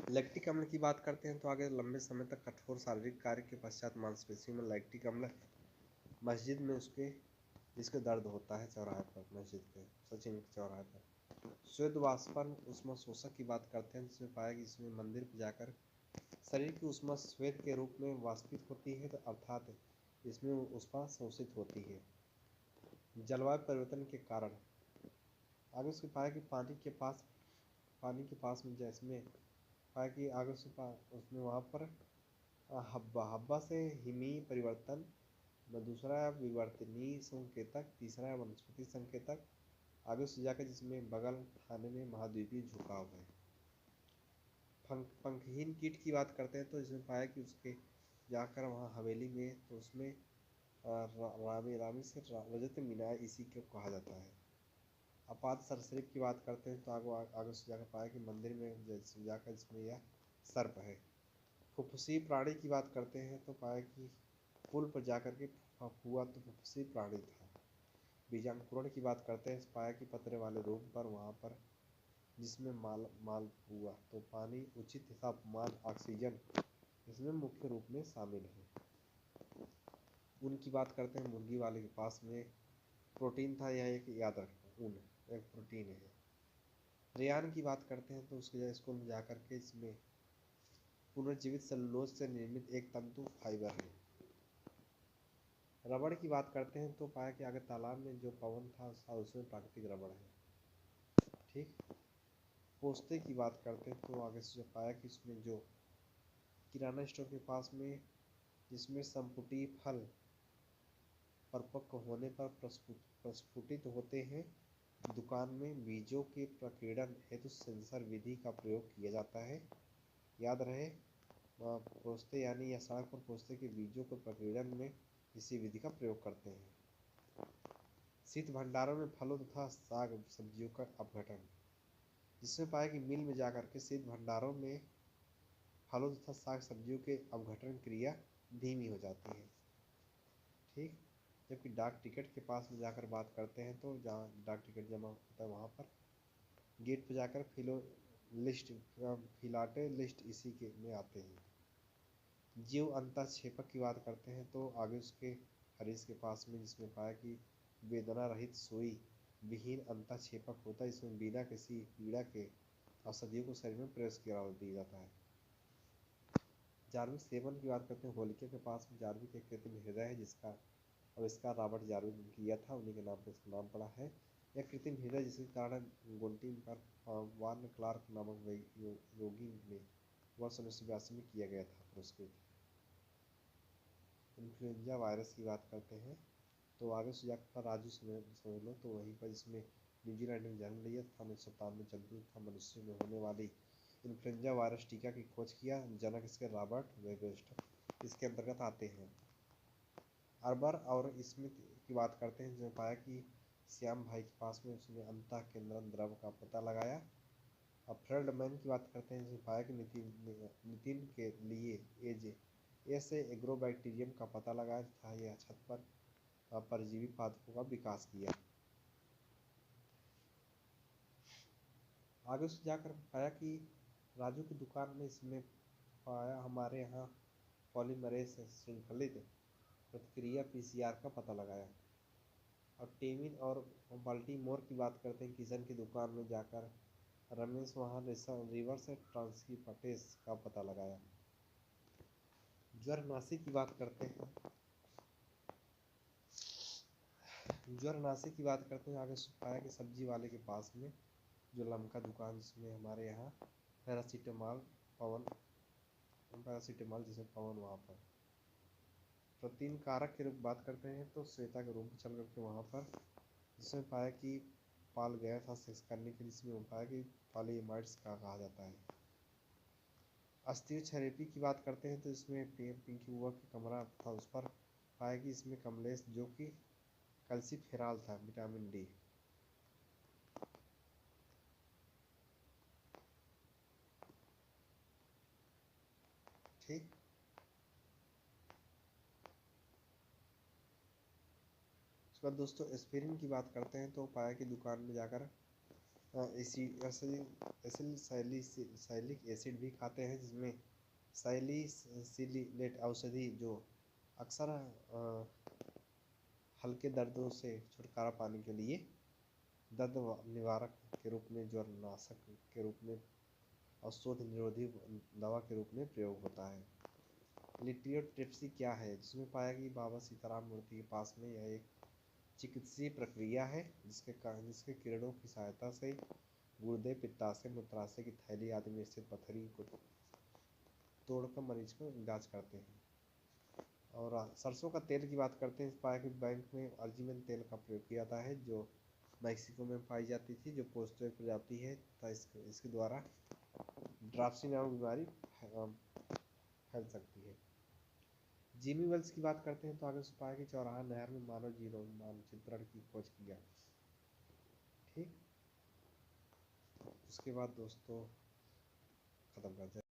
Lactic अम्ल की बात करते हैं तो आगे लंबे समय तक कठोर शारीरिक कार्य के पश्चात मांसपेशियों में लैक्टिक अम्ल मस्जिद में उसके जिसके दर्द होता है चौराहे पर, मस्जिद के सचिन के चौराहे पर। श्वेत वाष्पन ऊष्मा शोषक की बात करते हैं जिसमें पाया कि इसमें मंदिर पर जाकर शरीर की ऊष्मा श्वेत के रूप में वाष्पित होती है, तो अर्थात इसमें ऊष्मा शोषित होती है। जलवायु परिवर्तन के कारण आगे उसके पाया कि पानी के पास में जैसे पाया कि आगे उसमें वहाँ पर हब्बा से हिमीय परिवर्तन, दूसरा है विवर्तनीय संकेतक, तीसरा है वनस्पति संकेतक। आगे से जाकर जिसमें बगल थाने में महाद्वीपीय झुकाव है। पंखहीन कीट की बात करते हैं तो इसमें पाया कि उसके जाकर वहाँ हवेली में तो उसमें रामी से रजत मीनार इसी को कहा जाता है। अपात सरीसृप की बात करते हैं तो आगे से जाकर पाया कि मंदिर में जैसे जाकर इसमें यह सर्प है। फुफ्फुसी प्राणी की बात करते हैं तो पाया कि पुल पर जाकर के हुआ तो फुफ्फुसी प्राणी था। बीजांकुरण की बात करते हैं पाया कि पतरे वाले रूम पर वहाँ पर जिसमें माल हुआ तो पानी, उचित तापमान, ऑक्सीजन इसमें मुख्य रूप में शामिल है। उनकी बात करते हैं मुर्गी वाले के पास में प्रोटीन था, यह एक याद रखना ऊन एक प्रोटीन है। रेयान की बात करते हैं तो उसके स्कूल में जाकर के इसमें पुनर्जीवित सेलुलोज से निर्मित एक तंतु फाइबर है। रबड़ की बात करते हैं तो पाया कि आगे तालाब में जो पवन था उसमें प्राकृतिक रबड़ है। ठीक। पोस्ते की बात करते हैं तो आगे से पाया कि इसमें जो किराना स्टोर के पास में जिसमें संपुटी फल परिपक्व होने पर प्रस्फुटित होते हैं, दुकान में बीजों के प्रकीर्णन हेतु सेंसर विधि का प्रयोग किया जाता है। याद रहे पोस्ते यानी या सड़क पर पोस्ते के बीजों के प्रकीर्णन में इसी विधि का प्रयोग करते हैं। शीत भंडारों में फलों तथा साग सब्जियों का अपघटन, जिसमें पाया कि मिल में जाकर के शीत भंडारों में फलों तथा साग सब्जियों के अपघटन क्रिया धीमी हो जाती है। ठीक। जबकि डाक टिकट के पास में जाकर बात करते हैं तो जहाँ डाक टिकट जमा होता है वहाँ पर गेट पर जाकर फिलाटे लिस्ट इसी के में आते हैं। जीव अंतःक्षेपक की बात करते हैं तो आगे उसके हरीश के पास में जिसमें पाया कि वेदना रहित सुई विहीन अंतःक्षेपक होता है, इसमें बिना किसी पीड़ा के औषधियों को शरीर में प्रवेश दिया जाता है। जार्विक सेवन की बात करते हैं, होलिका के पास में जार्विक एक कृत्रिम हृदय है जिसका आविष्कार रॉबर्ट जार्विक ने किया था, उन्हीं के नाम पर इसका नाम पड़ा है। यह कृत्रिम हृदय जिसके कारण गोल्टी पर वार्न क्लार्क नामक रोगी ने वर्ष 1982 में किया गया था पुरस्कृत। इन्फ्लुएंजा वायरस की बात करते हैं तो आगे से जाकर राजू समझ लो तो वहीं पर इसमें न्यूजीलैंड में जन्म लिया था। 1957 में जंतु तथा मनुष्य में होने वाली इन्फ्लुएंजा वायरस टीका की खोज किया। जनक इसके रॉबर्ट वेबस्टर इसके अंतर्गत आते हैं। अर्बर और स्मिथ की बात करते हैं जिसमें पाया कि श्याम भाई के पास में उसने अंतः केंद्रन द्रव का पता लगाया। और फ्रेडमैन की बात करते हैं जिसमें पाया कि नितिन के लिए ऐसे एग्रोबैक्टीरियम का पता लगाया था, यह छत पर परजीवी पादपों का विकास किया। आगे से जाकर पाया कि राजू की दुकान में इसमें पाया हमारे यहाँ पॉलीमरेज श्रृंखलित प्रतिक्रिया पीसीआर का पता लगाया। और टेमिन और बाल्टीमोर की बात करते हैं, किशन की दुकान में जाकर रमेश वहाँ रिवर्स ट्रांसक्रिप्टेज का पता लगाया। ज्वरनाशी की बात करते हैं, ज्वरनाशी की बात करते हैं आगे पाया कि सब्जी वाले के पास में जो लमका दुकान जिसमें हमारे यहाँ पैरासीटामॉल जिसे पवन वहाँ पर प्रोटीन कारक की बात करते हैं तो श्वेता के रूम पर चल करके वहाँ पर जिसमें पाया कि पाल गया था सेक्स करने के लिए, जिसमें पाया कि पॉलीएमाइड्स का कहा जाता है। अस्टियोथेरेपी की बात करते हैं तो इसमें पिंकी बुआ का कमरा था उस पर पाया कि इसमें कमलेश जो कि कैल्सीफेरॉल था, विटामिन डी। ठीक। उसके बाद दोस्तों एस्पिरिन की बात करते हैं तो पाया कि दुकान में जाकर एसिलिक एसिड भी खाते हैं, जिसमें सैलिसिलेट औषधि जो अक्सर हल्के दर्दों से छुटकारा पाने के लिए दर्द निवारक के रूप में, ज्वरनाशक के रूप में और शोथ निरोधी दवा के रूप में प्रयोग होता है। लिटियोट्रिप्सी क्या है? जिसमें पाया कि बाबा सीताराम मूर्ति के पास में यह एक चिकित्सीय प्रक्रिया है जिसके किरणों की सहायता से गुर्दे, पित्ताशय, मूत्राशय की थैली आदि में स्थित पथरी को तोड़कर मरीज को इलाज करते हैं। और सरसों का तेल की बात करते हैं। पाया कि बैंक में अर्जिमेन तेल का प्रयोग किया जाता है, जो मैक्सिको में पाई जाती थी, जो पोस्टो एक प्रजाति है तथा इसके द्वारा ड्राप्सी नामक बीमारी फैल सकती है। जिमी वेल्स की बात करते हैं तो आगे से पाया कि चौराहा नहर में मानव जीनोम मानचित्रण की खोज किया। ठीक, उसके बाद दोस्तों खत्म करते हैं।